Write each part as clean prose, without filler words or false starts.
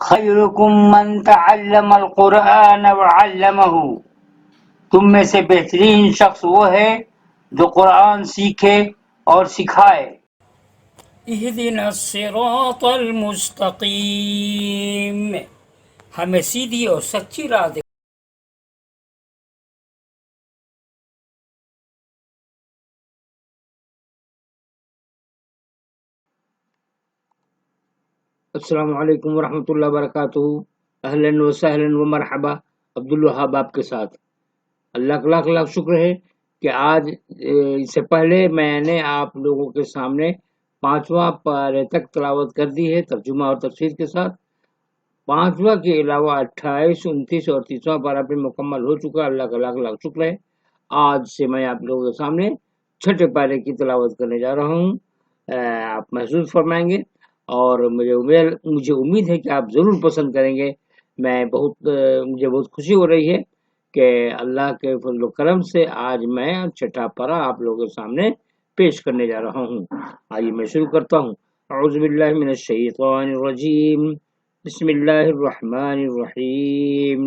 خیرکم من تعلم القرآن وعلمہ، تم میں سے بہترین شخص وہ ہے جو قرآن سیکھے اور سکھائے۔ اہدنا الصراط المستقیم، ہمیں سیدھی اور سچی راہ دے۔ السلام علیکم ورحمۃ اللہ وبرکاتہ۔ اہلاً و سہلاً و مرحبا، عبدالوہاب آپ کے ساتھ۔ اللہ کا لاکھ لاکھ شکر ہے کہ آج اس سے پہلے میں نے آپ لوگوں کے سامنے 5واں پارے تک تلاوت کر دی ہے ترجمہ اور تفسیر کے ساتھ۔ 5واں کے علاوہ 28، 29 اور 30واں پارہ بھی مکمل ہو چکا۔ اللہ کا لاکھ لاکھ شکر ہے۔ آج سے میں آپ لوگوں کے سامنے 6 پارے کی تلاوت کرنے جا رہا ہوں۔ آپ محسوس فرمائیں گے اور مجھے امید ہے کہ آپ ضرور پسند کریں گے۔ مجھے بہت خوشی ہو رہی ہے کہ اللہ کے فضل و کرم سے آج میں 6 پارہ آپ لوگوں کے سامنے پیش کرنے جا رہا ہوں۔ آئیے میں شروع کرتا ہوں۔ اعوذ باللہ من الشیطان الرجیم، بسم اللہ الرحمن الرحیم۔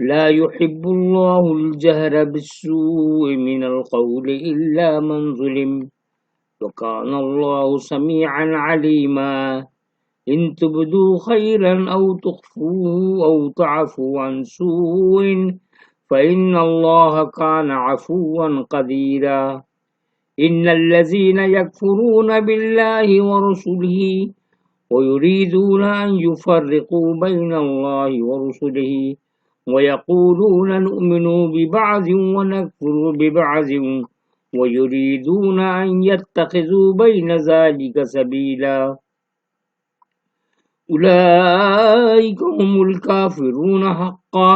لا يحب اللہ الجہر بالسوء من القول الا من ظلم وكان الله سميعا عليما إن تبدوا خيرا أو تخفوه أو تعفوا عن سوء فإن الله كان عفوا قديرا إن الذين يكفرون بالله ورسله ويريدون أن يفرقوا بين الله ورسله ويقولون نؤمن ببعض ونكفر ببعض وَيُرِيدُونَ أَن يَتَّخِذُوا بَيْنَ ذَلِكَ سَبِيلًا أُولَئِكَ هُمُ الْكَافِرُونَ حَقًّا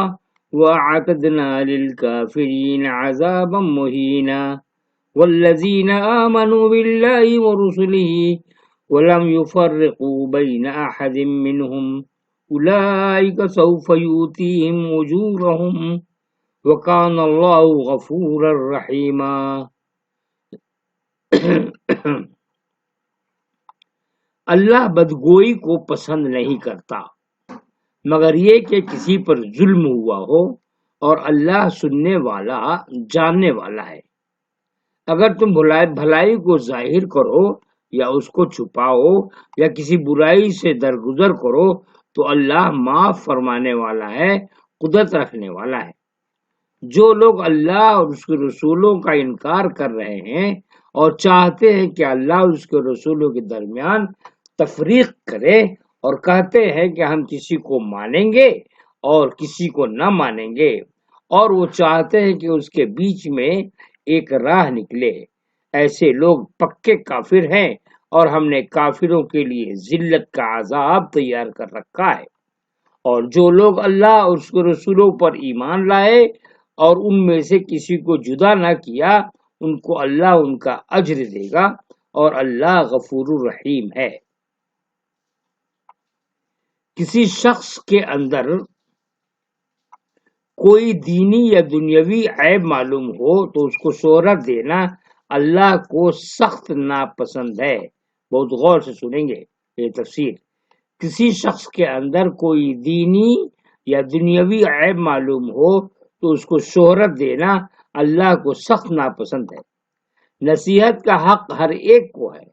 وَأَعْتَدْنَا لِلْكَافِرِينَ عَذَابًا مُهِينًا وَالَّذِينَ آمَنُوا بِاللَّهِ وَرُسُلِهِ وَلَمْ يُفَرِّقُوا بَيْنَ أَحَدٍ مِّنْهُمْ أُولَئِكَ سَوْفَ يُؤْتِيهِمْ أُجُورَهُمْ وَكَانَ اللَّهُ غَفُورًا رَّحِيمًا۔ اللہ بدگوئی کو پسند نہیں کرتا مگر یہ کہ کسی پر ظلم ہوا ہو، اور اللہ سننے والا جاننے والا ہے۔ اگر تم بھلائی کو ظاہر کرو یا اس کو چھپاؤ یا کسی برائی سے درگزر کرو تو اللہ معاف فرمانے والا ہے، قدرت رکھنے والا ہے۔ جو لوگ اللہ اور اس کے رسولوں کا انکار کر رہے ہیں اور چاہتے ہیں کہ اللہ اور اس کے رسولوں کے درمیان تفریق کرے اور کہتے ہیں کہ ہم کسی کو مانیں گے اور کسی کو نہ مانیں گے، اور وہ چاہتے ہیں کہ اس کے بیچ میں ایک راہ نکلے، ایسے لوگ پکے کافر ہیں اور ہم نے کافروں کے لیے ذلت کا عذاب تیار کر رکھا ہے۔ اور جو لوگ اللہ اور اس کے رسولوں پر ایمان لائے اور ان میں سے کسی کو جدا نہ کیا، ان کو اللہ ان کا اجر دے گا، اور اللہ غفور الرحیم ہے۔ کسی شخص کے اندر کوئی دینی یا دنیاوی عیب معلوم ہو تو اس کو شہرت دینا اللہ کو سخت ناپسند ہے۔ بہت غور سے سنیں گے یہ تفسیر۔ کسی شخص کے اندر کوئی دینی یا دنیاوی عیب معلوم ہو تو اس کو شہرت دینا اللہ کو سخت ناپسند ہے۔ نصیحت کا حق ہر ایک کو ہے،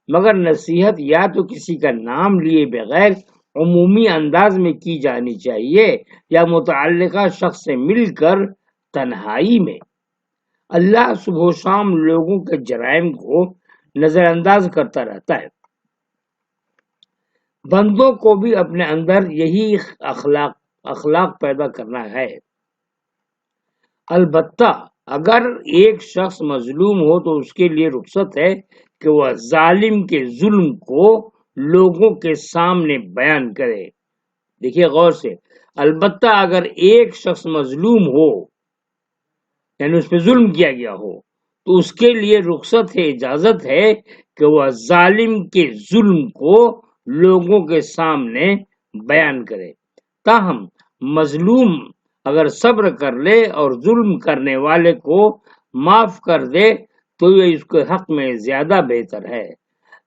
مگر نصیحت یا تو کسی کا نام لیے بغیر عمومی انداز میں کی جانی چاہیے یا متعلقہ شخص سے مل کر تنہائی میں۔ اللہ صبح و شام لوگوں کے جرائم کو نظر انداز کرتا رہتا ہے۔ بندوں کو بھی اپنے اندر یہی اخلاق پیدا کرنا ہے۔ البتہ اگر ایک شخص مظلوم ہو تو اس کے لیے رخصت ہے کہ وہ ظالم کے ظلم کو لوگوں کے سامنے بیان کرے۔ دیکھیے غور سے، البتہ اگر ایک شخص مظلوم ہو یعنی اس پہ ظلم کیا گیا ہو تو اس کے لیے رخصت ہے، اجازت ہے کہ وہ ظالم کے ظلم کو لوگوں کے سامنے بیان کرے۔ تاہم مظلوم اگر صبر کر لے اور ظلم کرنے والے کو معاف کر دے تو یہ اس کے حق میں زیادہ بہتر ہے۔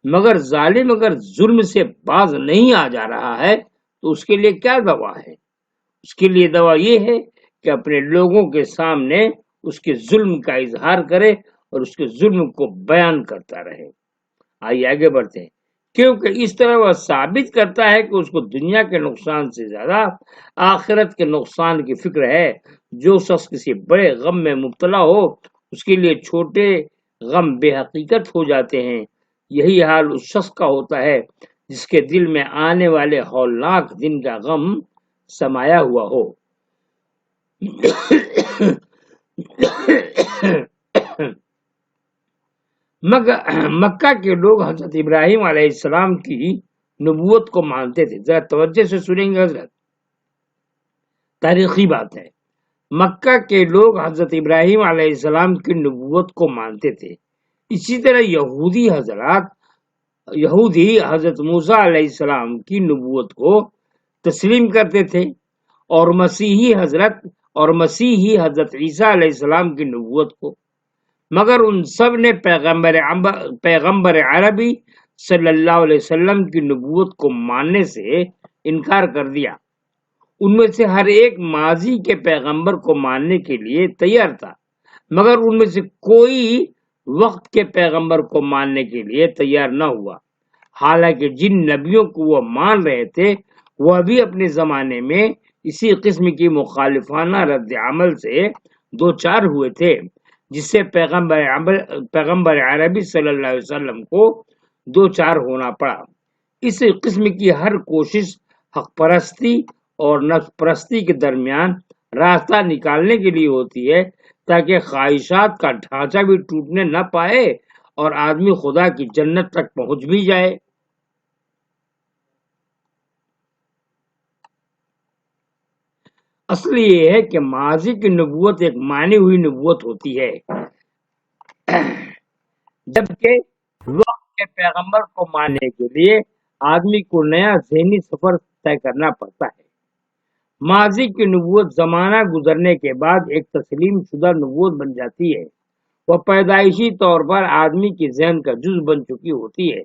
مگر ظالم اگر ظلم سے باز نہیں آ جا رہا ہے تو اس کے لیے کیا دوا ہے؟ اس کے لیے دوا یہ ہے کہ اپنے لوگوں کے سامنے اس کے ظلم کا اظہار کرے اور اس کے ظلم کو بیان کرتا رہے۔ آئیے آگے بڑھتے ہیں، کیونکہ اس طرح وہ ثابت کرتا ہے کہ اس کو دنیا کے نقصان سے زیادہ آخرت کے نقصان کی فکر ہے۔ جو شخص کسی بڑے غم میں مبتلا ہو اس کے لیے چھوٹے غم بے حقیقت ہو جاتے ہیں۔ یہی حال اس شخص کا ہوتا ہے جس کے دل میں آنے والے ہولناک دن کا غم سمایا ہوا ہو۔ مکہ کے لوگ حضرت ابراہیم علیہ السلام کی نبوت کو مانتے تھے۔ ذرا توجہ سے سنیں گے حضرت، تاریخی بات ہے۔ مکہ کے لوگ حضرت ابراہیم علیہ السلام کی نبوت کو مانتے تھے، اسی طرح یہودی حضرت موسیٰ علیہ السلام کی نبوت کو تسلیم کرتے تھے، اور مسیحی حضرت عیسیٰ علیہ السلام کی نبوت کو۔ مگر ان سب نے پیغمبر عربی صلی اللہ علیہ وسلم کی نبوت کو ماننے سے انکار کر دیا۔ ان میں سے ہر ایک ماضی کے پیغمبر کو ماننے کے لیے تیار تھا، مگر ان میں سے کوئی وقت کے پیغمبر کو ماننے کے لیے تیار نہ ہوا۔ حالانکہ جن نبیوں کو وہ مان رہے تھے وہ بھی اپنے زمانے میں اسی قسم کی مخالفانہ رد عمل سے دو چار ہوئے تھے، جس سے پیغمبر عربی صلی اللہ علیہ وسلم کو دو چار ہونا پڑا۔ اس قسم کی ہر کوشش حق پرستی اور نفس پرستی کے درمیان راستہ نکالنے کے لیے ہوتی ہے، تاکہ خواہشات کا ڈھانچہ بھی ٹوٹنے نہ پائے اور آدمی خدا کی جنت تک پہنچ بھی جائے۔ اصل یہ ہے کہ ماضی کی نبوت ایک مانی ہوئی نبوت ہوتی ہے، جبکہ وقت کے پیغمبر کو ماننے کے لیے آدمی کو نیا ذہنی سفر طے کرنا پڑتا ہے۔ ماضی کی نبوت زمانہ گزرنے کے بعد ایک تسلیم شدہ نبوت بن جاتی ہے، وہ پیدائشی طور پر آدمی کی ذہن کا جز بن چکی ہوتی ہے۔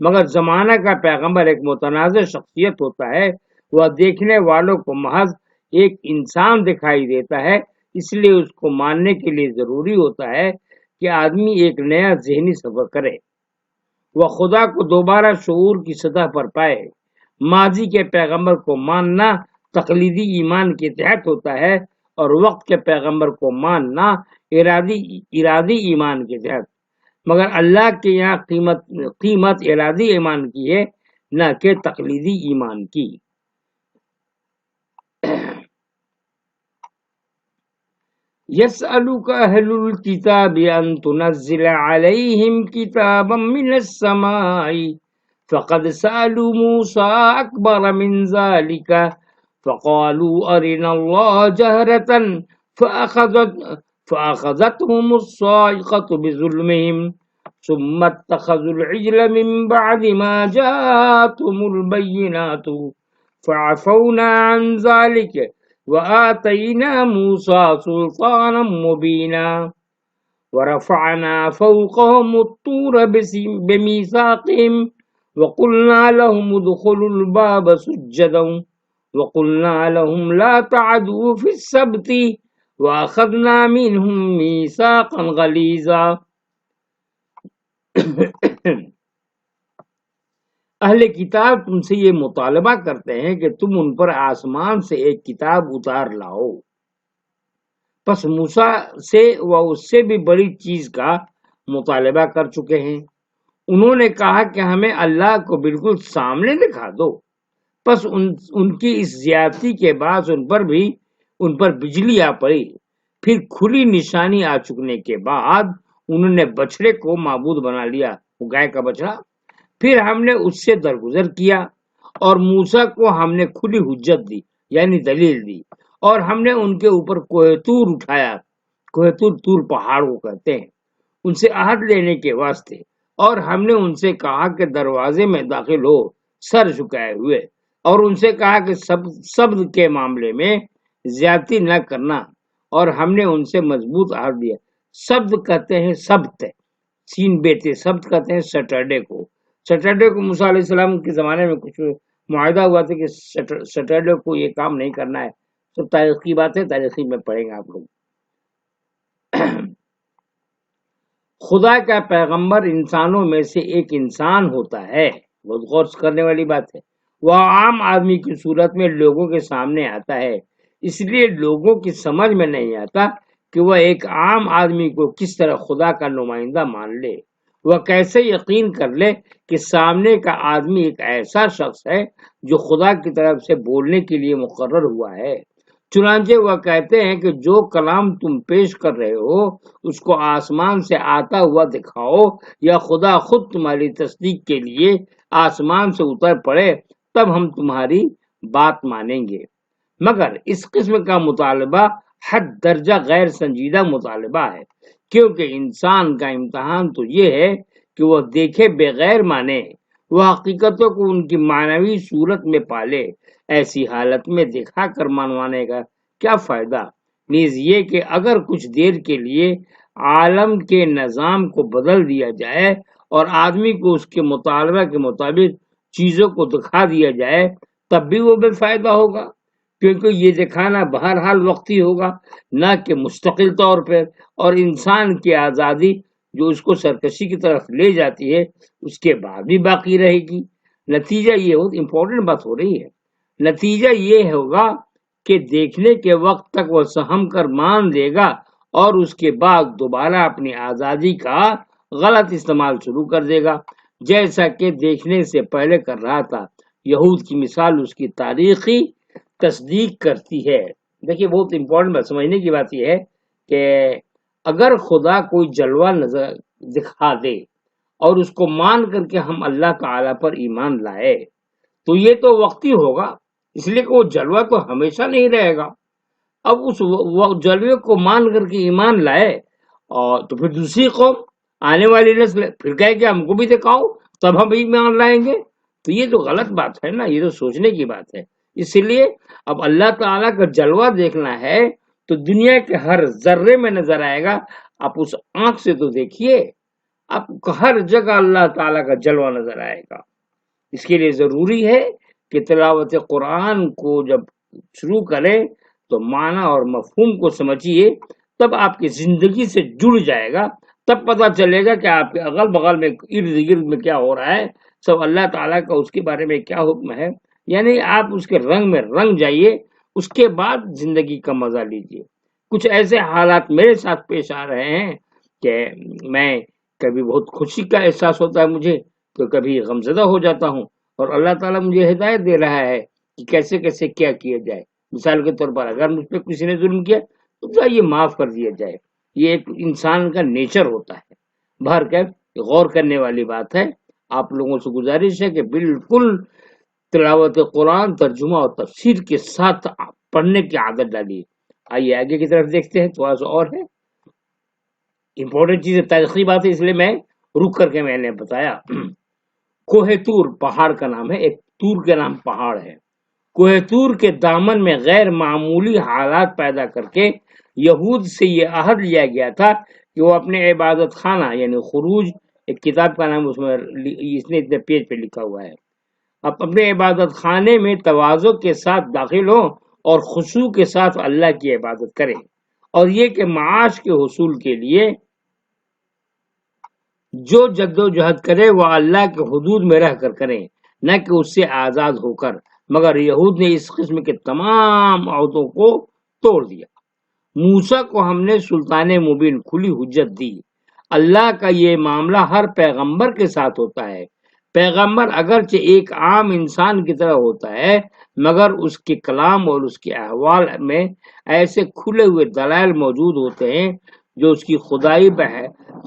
مگر زمانہ کا پیغمبر ایک متنازع شخصیت ہوتا ہے، وہ دیکھنے والوں کو محض ایک انسان دکھائی دیتا ہے، اس لیے اس کو ماننے کے لیے ضروری ہوتا ہے کہ آدمی ایک نیا ذہنی سفر کرے، وہ خدا کو دوبارہ شعور کی سطح پر پائے۔ ماضی کے پیغمبر کو ماننا تقلیدی ایمان کے تحت ہوتا ہے، اور وقت کے پیغمبر کو ماننا ارادی ایمان کے تحت۔ مگر اللہ کے یہاں قیمت ارادی ایمان کی ہے، نہ کہ تقلیدی ایمان کی۔ يسألك أهل الكتاب أن تنزل عليهم كتابا من السماء فقد سألوا موسى أكبر من ذلك فقالوا أرنا الله جهرة فأخذتهم الصاعقة بظلمهم ثم اتخذوا العجل من بعد ما جاءتهم البينات فعفونا عن ذلك وآتينا موسى سلطانا مبينا ورفعنا فوقهم الطور بميثاقهم وقلنا لهم ادخلوا الباب سجدا وقلنا لهم لا تعدوا في السبت وأخذنا منهم ميثاقا غليظا۔ اہل کتاب تم سے یہ مطالبہ کرتے ہیں کہ تم ان پر آسمان سے ایک کتاب اتار لاؤ۔ پس موسیٰ سے وہ اس سے بھی بڑی چیز کا مطالبہ کر چکے ہیں۔ انہوں نے کہا کہ ہمیں اللہ کو بالکل سامنے دکھا دو۔ پس ان کی اس زیادتی کے بعد ان پر بجلی آ پڑی۔ پھر کھلی نشانی آ چکنے کے بعد انہوں نے بچڑے کو معبود بنا لیا، وہ گائے کا بچڑا۔ پھر ہم نے اس سے درگزر کیا اور موسیٰ کو ہم نے کھلی حجت دی، یعنی دلیل دی، اور ہم نے ان کے اوپر کوہ طور اٹھایا۔ کوہ طور پہاڑ کو کہتے ہیں، ان سے عہد لینے کے واسطے، اور ہم نے ان سے کہا کہ دروازے میں داخل ہو سر جھکائے ہوئے، اور ان سے کہا کہ سبت کے معاملے میں زیادتی نہ کرنا، اور ہم نے ان سے مضبوط عہد دیا۔ سبت کہتے ہیں سبت، سین بیتے سبت کہتے ہیں سیٹرڈے کو، سیٹرڈے کو موسیٰ علیہ السلام کے زمانے میں کچھ معاہدہ ہوا تھا کہ سیٹرڈے کو یہ کام نہیں کرنا ہے. سب تاریخی بات ہے، تاریخی میں پڑھیں گے آپ لوگ. خدا کا پیغمبر انسانوں میں سے ایک انسان ہوتا ہے، بہت غور کرنے والی بات ہے. وہ عام آدمی کی صورت میں لوگوں کے سامنے آتا ہے، اس لیے لوگوں کی سمجھ میں نہیں آتا کہ وہ ایک عام آدمی کو کس طرح خدا کا نمائندہ مان لے. وہ کیسے یقین کر لے کہ سامنے کا آدمی ایک ایسا شخص ہے جو خدا کی طرف سے بولنے کے لیے مقرر ہوا ہے. چنانچہ وہ کہتے ہیں کہ جو کلام تم پیش کر رہے ہو اس کو آسمان سے آتا ہوا دکھاؤ، یا خدا خود تمہاری تصدیق کے لیے آسمان سے اتر پڑے، تب ہم تمہاری بات مانیں گے. مگر اس قسم کا مطالبہ حد درجہ غیر سنجیدہ مطالبہ ہے، کیونکہ انسان کا امتحان تو یہ ہے کہ وہ دیکھے بغیر مانے، وہ حقیقتوں کو ان کی معنوی صورت میں پالے. ایسی حالت میں دکھا کر منوانے کا کیا فائدہ؟ نیز یہ کہ اگر کچھ دیر کے لیے عالم کے نظام کو بدل دیا جائے اور آدمی کو اس کے مطالبہ کے مطابق چیزوں کو دکھا دیا جائے، تب بھی وہ بے فائدہ ہوگا، کیونکہ یہ دکھانا بہرحال وقتی ہوگا، نہ کہ مستقل طور پر. اور انسان کی آزادی جو اس کو سرکشی کی طرف لے جاتی ہے اس کے بعد بھی باقی رہے گی. نتیجہ یہ بہت امپورٹنٹ بات ہو رہی ہے، نتیجہ یہ ہوگا کہ دیکھنے کے وقت تک وہ سہم کر مان لے گا اور اس کے بعد دوبارہ اپنی آزادی کا غلط استعمال شروع کر دے گا، جیسا کہ دیکھنے سے پہلے کر رہا تھا. یہود کی مثال اس کی تاریخی تصدیق کرتی ہے. دیکھیے بہت امپورٹنٹ بات سمجھنے کی بات یہ ہے کہ اگر خدا کوئی جلوہ نظر دکھا دے اور اس کو مان کر کے ہم اللہ تعالیٰ پر ایمان لائے تو یہ تو وقتی ہوگا، اس لیے کہ وہ جلوہ تو ہمیشہ نہیں رہے گا. اب اس جلوے کو مان کر کے ایمان لائے اور تو پھر دوسری قوم آنے والی نسل پھر کہے کہ ہم کو بھی دکھاؤ تب ہم ایمان لائیں گے. تو یہ تو غلط بات ہے نا، یہ تو سوچنے کی بات ہے. اس لیے اب اللہ تعالیٰ کا جلوہ دیکھنا ہے تو دنیا کے ہر ذرے میں نظر آئے گا. آپ اس آنکھ سے تو دیکھیے، آپ کو ہر جگہ اللہ تعالیٰ کا جلوہ نظر آئے گا. اس کے لیے ضروری ہے کہ تلاوت قرآن کو جب شروع کریں تو معنی اور مفہوم کو سمجھیے، تب آپ کی زندگی سے جڑ جائے گا، تب پتہ چلے گا کہ آپ کے اغل بغل میں ارد گرد میں کیا ہو رہا ہے، سب اللہ تعالیٰ کا اس کے بارے میں کیا حکم ہے. یعنی آپ اس کے رنگ میں رنگ جائیے، اس کے بعد زندگی کا مزہ لیجیے. کچھ ایسے حالات میرے ساتھ پیش آ رہے ہیں کہ میں کبھی بہت خوشی کا احساس ہوتا ہے مجھے، تو کبھی غمزدہ ہو جاتا ہوں، اور اللہ تعالیٰ مجھے ہدایت دے رہا ہے کہ کیسے کیسے کیا کیا جائے. مثال کے طور پر اگر مجھ پہ کسی نے ظلم کیا تو چاہیے معاف کر دیا جائے. یہ ایک انسان کا نیچر ہوتا ہے. باہر کے غور کرنے والی بات ہے. آپ لوگوں سے گزارش ہے کہ بالکل تلاوت قرآن ترجمہ اور تفسیر کے ساتھ پڑھنے کی عادت ڈالیے. آئیے آگے کی طرف دیکھتے ہیں. تھوڑا سا اور ہے امپورٹنٹ چیز، تاریخی بات ہے اس لیے میں رک کر کے میں نے بتایا. کوہ طور پہاڑ کا نام ہے، ایک طور کے نام پہاڑ ہے. کوہ طور کے دامن میں غیر معمولی حالات پیدا کر کے یہود سے یہ عہد لیا گیا تھا کہ وہ اپنے عبادت خانہ یعنی خروج، ایک کتاب کا نام اس میں اس نے اتنے پیج پہ لکھا ہوا ہے، اب اپنے عبادت خانے میں تواضع کے ساتھ داخل ہوں اور خشوع کے ساتھ اللہ کی عبادت کریں، اور یہ کہ معاش کے حصول کے لیے جو جد و جہد کرے وہ اللہ کے حدود میں رہ کر کریں، نہ کہ اس سے آزاد ہو کر. مگر یہود نے اس قسم کے تمام عہدوں کو توڑ دیا. موسیٰ کو ہم نے سلطان مبین کھلی حجت دی. اللہ کا یہ معاملہ ہر پیغمبر کے ساتھ ہوتا ہے. پیغمبر اگرچہ ایک عام انسان کی طرح ہوتا ہے، مگر اس کے کلام اور اس کے احوال میں ایسے کھلے ہوئے دلائل موجود ہوتے ہیں جو اس کی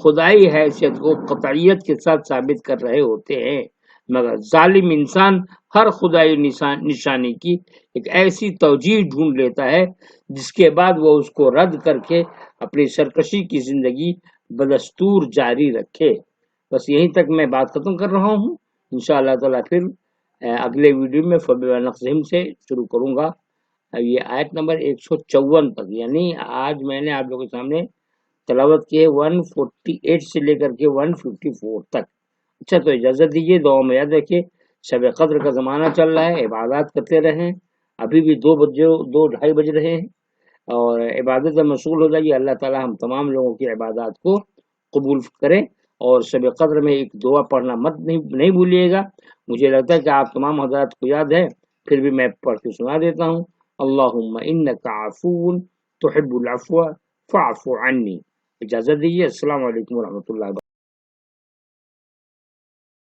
خدائی حیثیت کو قطعیت کے ساتھ ثابت کر رہے ہوتے ہیں. مگر ظالم انسان ہر خدائی نشانی کی ایک ایسی توجیہ ڈھونڈ لیتا ہے جس کے بعد وہ اس کو رد کر کے اپنی سرکشی کی زندگی بدستور جاری رکھے. بس یہیں تک میں بات ختم کر رہا ہوں. انشاءاللہ تعالیٰ پھر اگلے ویڈیو میں فبنقضہم سے شروع کروں گا. یہ آیت نمبر 154 تک، یعنی آج میں نے آپ لوگوں کے سامنے تلاوت کی ہے 148 سے لے کر کے 154 تک. اچھا تو اجازت دیجیے، دعا میں یاد رکھیے شب قدر کا زمانہ چل رہا ہے، عبادات کرتے رہیں، ابھی بھی 2 ڈھائی بج رہے ہیں، اور عبادت میں مشغول ہو جائیے۔ اللہ تعالیٰ ہم تمام لوگوں کی عبادات کو قبول کرے، اور شب قدر میں ایک دعا پڑھنا نہیں بھولیے گا۔ مجھے لگتا ہے کہ آپ تمام حضرات کو یاد ہے، پھر بھی میں پڑھ کے سنا دیتا ہوں۔ اللہم انک عفو تحب العفو فاعف عنی۔ اجازت دیجیے، السلام علیکم ورحمۃ اللہ وبرکاتہ۔